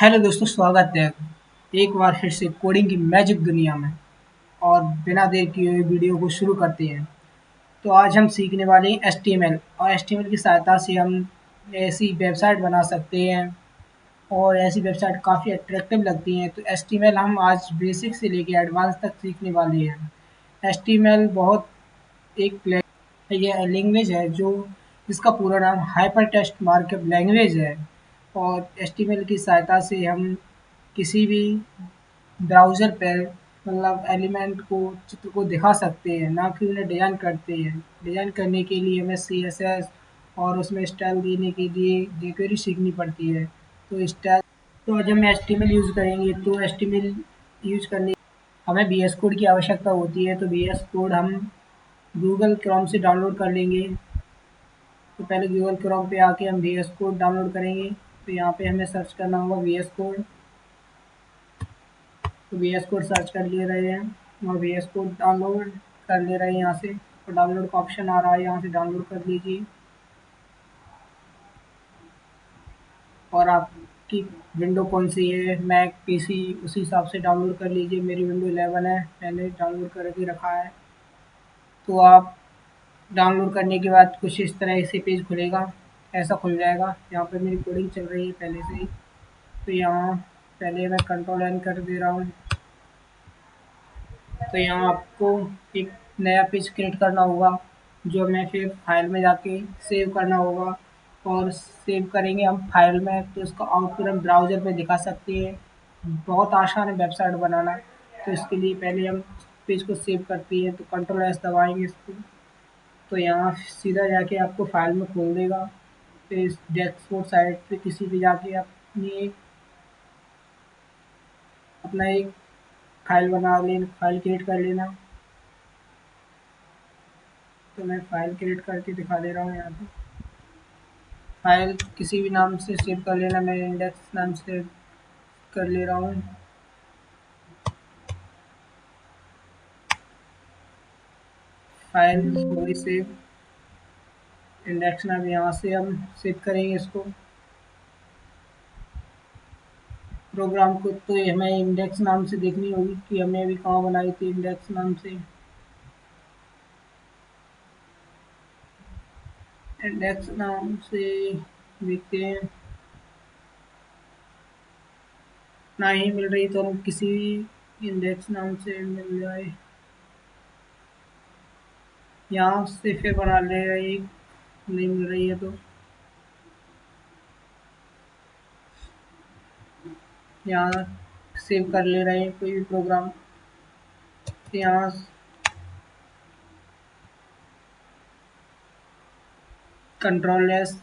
Hello दोस्तों, स्वागत है एक बार फिर से कोडिंग की मैजिक दुनिया में। और बिना देर किए हुए वीडियो को शुरू करते हैं। तो आज हम सीखने वाले हैं एचटीएमएल, और एचटीएमएल की सहायता से हम ऐसी वेबसाइट बना सकते हैं, और ऐसी वेबसाइट काफ़ी अट्रैक्टिव लगती हैं। तो एचटीएमएल हम आज बेसिक से लेके एडवांस तक सीखने वाले हैं। एचटीएमएल बहुत एक ये लैंग्वेज है जो जिसका पूरा नाम हाइपर टेक्स्ट मार्कअप लैंग्वेज है। और एचटीएमएल की सहायता से हम किसी भी ब्राउज़र पर मतलब एलिमेंट को चित्र को दिखा सकते हैं, ना कि उन्हें डिज़ाइन करते हैं। डिज़ाइन करने के लिए हमें सीएसएस और उसमें स्टाइल देने के लिए jQuery सीखनी पड़ती है। तो स्टाइल तो आज हम एचटीएमएल यूज़ करेंगे। तो एचटीएमएल यूज़ करने हमें वीएस कोड की आवश्यकता होती है। तो वीएस कोड हम गूगल क्रोम से डाउनलोड कर लेंगे। तो पहले गूगल क्रोम पे आके हम वीएस कोड डाउनलोड करेंगे। तो यहाँ पे हमें सर्च करना होगा वीएस कोड। तो वीएस कोड सर्च कर ले रहे हैं और वीएस कोड डाउनलोड कर ले रहे हैं यहाँ से। तो डाउनलोड का ऑप्शन आ रहा है, यहाँ से डाउनलोड कर लीजिए। और आपकी विंडो कौन सी है, मैक, पीसी, उसी हिसाब से डाउनलोड कर लीजिए। मेरी विंडो 11 है, मैंने डाउनलोड करके रखा है। तो आप डाउनलोड करने के बाद कुछ इस तरह से पेज खुलेगा, ऐसा खुल जाएगा। यहाँ पे मेरी कोडिंग चल रही है पहले से ही। तो यहाँ पहले मैं कंट्रोल एन कर दे रहा हूँ। तो यहाँ आपको एक नया पेज क्रिएट करना होगा, जो हमें फिर फाइल में जाके सेव करना होगा। और सेव करेंगे हम फाइल में, तो उसका आउटपुट हम ब्राउज़र पे दिखा सकते हैं। बहुत आसान है वेबसाइट बनाना। तो इसके लिए पहले हम पेज को सेव करते हैं, तो कंट्रोल एस दबाएंगे इसको। तो यहाँ सीधा जाके आपको फाइल में खोल देगा। तो इस डेस्कटॉप साइट पे किसी भी जाके अपना एक फाइल बना लेना, फाइल क्रिएट कर लेना। तो मैं फाइल क्रिएट करके दिखा दे रहा हूँ यहाँ पे। फाइल किसी भी नाम से सेव कर लेना, मैं इंडेक्स नाम से कर ले रहा हूँ। फाइल वही सेव, इंडेक्स नाम यहाँ से हम सेव करेंगे इसको प्रोग्राम को। तो ये हमें इंडेक्स नाम से देखनी होगी कि हमने अभी कहाँ बनाई थी इंडेक्स नाम से। इंडेक्स नाम से देखते हैं, ना ही मिल रही तो हम किसी इंडेक्स नाम से मिल जाए यहाँ से फिर बना ले रही। नहीं मिल रही है तो यहाँ सेव कर ले रहे हैं कोई भी प्रोग्राम। तो यहाँ कंट्रोल एस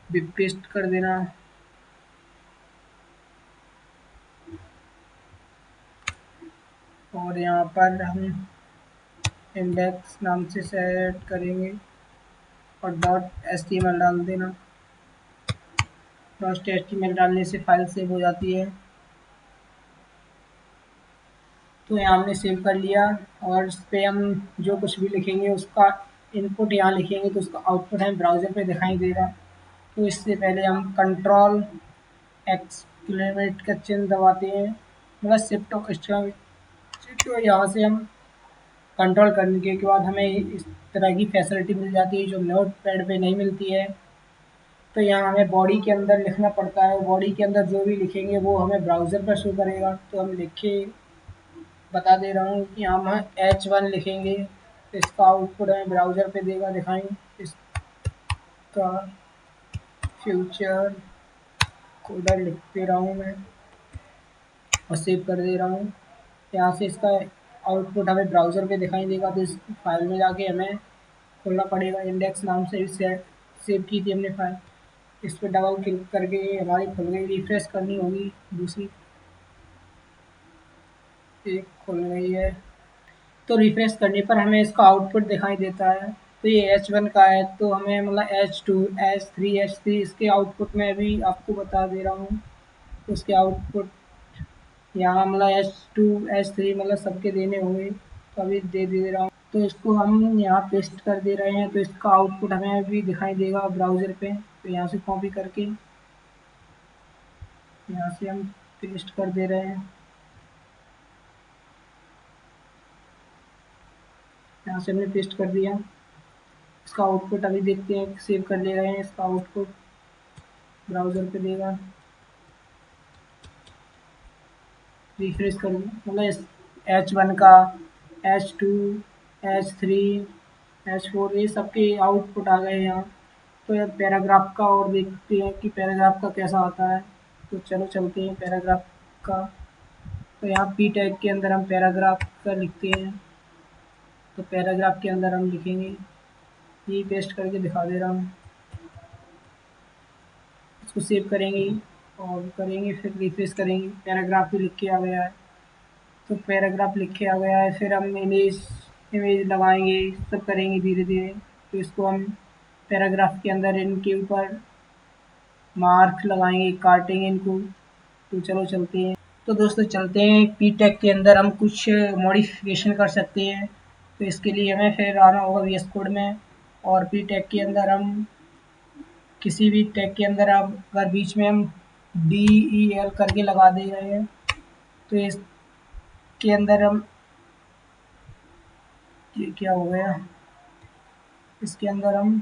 भी पेस्ट कर देना। और यहाँ पर हम इंडेक्स नाम से सेट करेंगे और डॉट एचटीएमएल डाल देना। डॉट एचटीएमएल डालने से फाइल सेव हो जाती है। तो यहाँ हमने सेव कर लिया, और इस पर हम जो कुछ भी लिखेंगे उसका इनपुट यहाँ लिखेंगे, तो उसका आउटपुट हमें ब्राउज़र पे दिखाई देगा। तो इससे पहले हम कंट्रोल एक्सक्लेमेट का चिन्ह दबाते हैं, मतलब शिफ्ट और शिफ्ट, यहाँ से हम कंट्रोल करने के बाद हमें इस तरह की फैसिलिटी मिल जाती है जो नोट पैड पे नहीं मिलती है। तो यहाँ हमें बॉडी के अंदर लिखना पड़ता है, बॉडी के अंदर जो भी लिखेंगे वो हमें ब्राउज़र पर शो करेगा। तो हम लिखे बता दे रहा हूँ कि हम H1 लिखेंगे, तो इसका आउटपुट हमें ब्राउज़र पे देगा दिखाई। इसका फ्यूचर कोडर लिख दे रहा हूँ मैं और सेव कर दे रहा हूँ। यहाँ से इसका आउटपुट हमें ब्राउज़र पे दिखाई देगा। तो इस फाइल में जाके हमें खोलना पड़ेगा। इंडेक्स नाम से सेव की थी हमने फाइल, इस पर डबल क्लिक करके हमारी खुल गई। रिफ्रेश करनी होगी, दूसरी एक खुल गई है। तो रिफ्रेश करने पर हमें इसका आउटपुट दिखाई देता है। तो ये H1 का है, तो हमें मतलब H2, H3, H3 इसके आउटपुट में अभी आपको बता दे रहा हूँ। तो उसके आउटपुट यहाँ मतलब H2, H3 मतलब सबके देने होंगे, तो अभी दे रहा हूँ। तो इसको हम यहाँ पेस्ट कर दे रहे हैं, तो इसका आउटपुट हमें अभी दिखाई देगा ब्राउज़र पे। तो यहाँ से कॉपी करके यहाँ से हम पेस्ट कर दे रहे हैं। यहाँ से हमने पेस्ट कर दिया। इसका आउटपुट अभी देखते हैं, सेव कर ले रहे हैं। इसका आउटपुट ब्राउज़र पे देगा। रिफ्रेश कर मतलब H1 का, H2, H3, H4 ये सबके आउटपुट आ गए यहाँ। तो यार पैराग्राफ का और देखते हैं कि पैराग्राफ का कैसा आता है। तो चलो चलते हैं पैराग्राफ का। तो यहाँ पी टैग के अंदर हम पैराग्राफ का लिखते हैं। तो पैराग्राफ के अंदर हम लिखेंगे, ये पेस्ट करके दिखा दे रहा हूँ। इसको सेव करेंगे और करेंगे, फिर रिफ्रेश करेंगे। पैराग्राफ भी लिख के आ गया है। तो पैराग्राफ लिख के आ गया है। फिर हम इमेज इमेज लगाएंगे, सब करेंगे धीरे धीरे। तो इसको हम पैराग्राफ के अंदर इनके ऊपर मार्क लगाएंगे, काटेंगे इनको। तो चलो चलते हैं। तो दोस्तों चलते हैं, पी टैग के अंदर हम कुछ मॉडिफिकेशन कर सकते हैं। तो इसके लिए हमें फिर आना होगा वी एस कोड में। और पी टैग के अंदर हम किसी भी टैग के अंदर आप अगर बीच में हम DEL करके लगा दे रहे हैं, तो इसके अंदर हम, ये क्या हो गया, इसके अंदर हम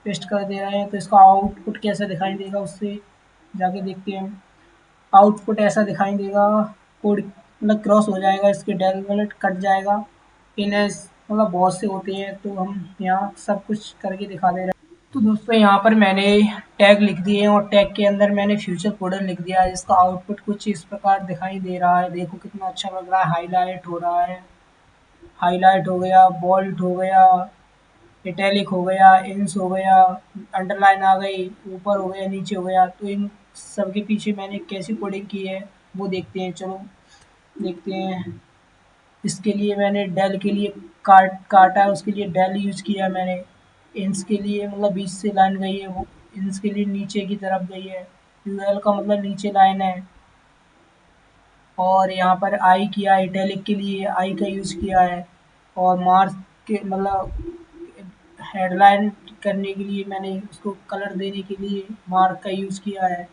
पेस्ट कर दे रहे हैं। तो इसका आउटपुट कैसा दिखाई देगा उससे जाके देखते हैं। आउटपुट ऐसा दिखाई देगा, कोड मतलब क्रॉस हो जाएगा, इसके डेल वालेट कट जाएगा। इन्हें मतलब बहुत से होते हैं, तो हम यहाँ सब कुछ करके दिखा दे रहे हैं। तो दोस्तों यहाँ पर मैंने टैग लिख दिए हैं और टैग के अंदर मैंने फ्यूचर कोडर लिख दिया है, जिसका आउटपुट कुछ इस प्रकार दिखाई दे रहा है। देखो कितना अच्छा लग रहा है, हाईलाइट हो रहा है, हाईलाइट हो गया, बोल्ट हो गया, इटैलिक हो गया, इंस हो गया, अंडरलाइन आ गई, ऊपर हो गया, नीचे हो गया। तो इन सब के पीछे मैंने कैसी कोडिंग की है वो देखते हैं। चलो देखते हैं। इसके लिए मैंने डेल के लिए काटा है, उसके लिए डेल यूज़ किया मैंने। इंस के लिए मतलब बीच से लाइन गई है, वो इंस के लिए नीचे की तरफ गई है। यूएल का मतलब नीचे लाइन है। और यहाँ पर आई किया, इटैलिक के लिए आई का यूज़ किया है। और मार्क के मतलब हेडलाइन करने के लिए मैंने उसको कलर देने के लिए मार्क का यूज़ किया है।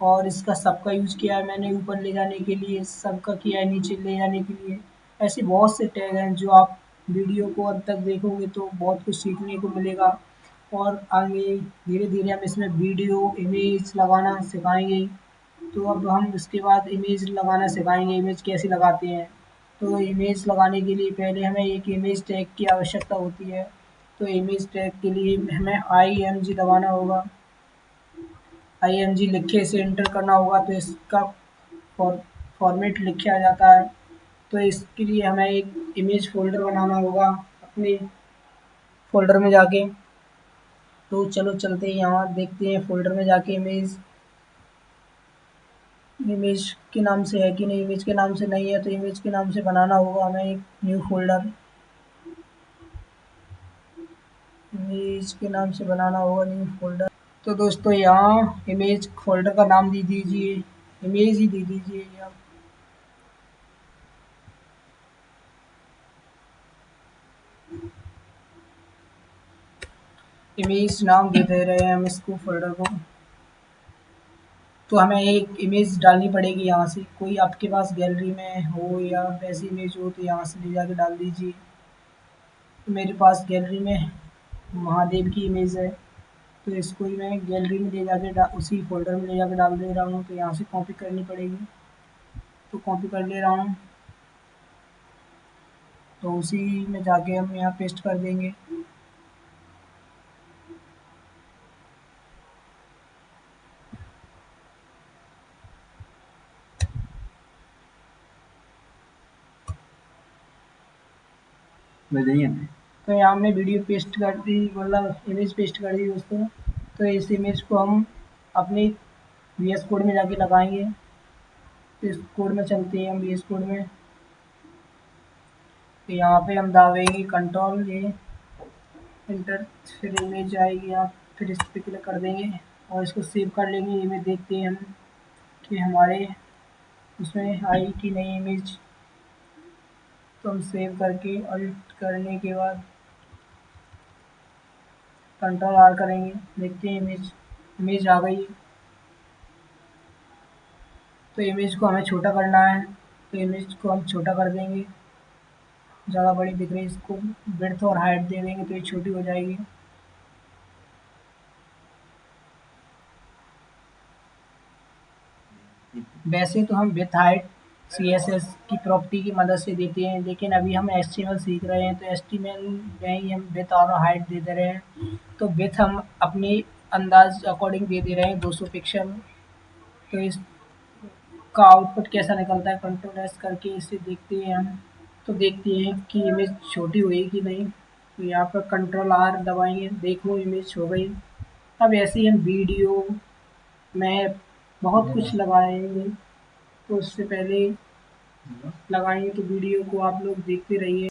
और इसका सबका यूज़ किया है मैंने, ऊपर ले जाने के लिए सबका किया है, नीचे ले जाने के लिए। ऐसे बहुत से टैग हैं जो आप वीडियो को अंत तक देखोगे तो बहुत कुछ सीखने को मिलेगा। और आगे धीरे धीरे हम इसमें वीडियो इमेज लगाना सिखाएंगे। तो अब हम इसके बाद इमेज लगाना सिखाएंगे, इमेज कैसे लगाते हैं। तो इमेज लगाने के लिए पहले हमें एक इमेज टैग की आवश्यकता होती है। तो इमेज टैग के लिए हमें IMG दबाना होगा। IMG लिखे से इंटर करना होगा, तो इसका फॉर्मेट लिखे आ जाता है। तो इसके लिए हमें एक इमेज फ़ोल्डर बनाना होगा अपने फ़ोल्डर में जाके। तो चलो चलते हैं, यहाँ देखते हैं फ़ोल्डर में जाके इमेज इमेज के नाम से है कि नहीं। इमेज के नाम से नहीं है, तो इमेज के नाम से बनाना होगा हमें एक न्यू फ़ोल्डर। इमेज के नाम से बनाना होगा न्यू फ़ोल्डर। तो दोस्तों यहाँ इमेज फ़ोल्डर का नाम दे दीजिए, इमेज ही दे दीजिए आप। इमेज नाम दे दे रहे हैं हम इसको फ़ोल्डर को। तो हमें एक इमेज डालनी पड़ेगी यहाँ से, कोई आपके पास गैलरी में हो या वैसी इमेज हो तो यहाँ से ले जाके डाल दीजिए। तो मेरे पास गैलरी में महादेव की इमेज है, तो इसको ही मैं गैलरी में ले जाके उसी फ़ोल्डर में ले जाके डाल दे रहा हूँ। तो यहाँ से कॉपी करनी पड़ेगी, तो कॉपी कर ले रहा हूँ। तो उसी में जाके हम यहाँ पेस्ट कर देंगे। तो यहाँ हमने वीडियो पेस्ट कर दी, मतलब इमेज पेस्ट कर दी दोस्तों। तो इस इमेज को हम अपने VS कोड में जाके लगाएंगे। तो इस कोड में चलते हैं हम VS कोड में। तो यहाँ पे हम दबाएंगे Ctrl+A, इंटर, फिर इमेज आएगी यहाँ, फिर इस पर क्लिक कर देंगे और इसको सेव कर लेंगे। इमेज देखते हैं हम कि हमारे उसमें आई कि नहीं इमेज। तो हम सेव करके अल्ट करने के बाद Ctrl+R करेंगे, देखते हैं इमेज आ गई है। तो इमेज को हमें छोटा करना है, तो इमेज को हम छोटा कर देंगे। ज़्यादा बड़ी दिख रही है, इसको विड्थ और हाइट दे देंगे तो ये छोटी हो जाएगी। वैसे तो हम विथ हाइट CSS की प्रॉपर्टी की मदद से देते हैं, लेकिन अभी हम HTML सीख रहे हैं तो HTML में ही हम विथ और हाइट दे दे रहे हैं। तो विथ हम अपनी अंदाज अकॉर्डिंग दे दे रहे हैं 200 पिक्सल। तो इसका आउटपुट कैसा निकलता है, कंट्रोल एस करके इसे देखते हैं हम। तो देखते हैं कि इमेज छोटी हुई कि नहीं। तो यहाँ पर कंट्रोल आर दबाएंगे, देखो इमेज हो गई। अब ऐसे ही हम वीडियो में बहुत कुछ लगाएंगे, तो उससे पहले लगाएंगे तो वीडियो को आप लोग देखते रहिए।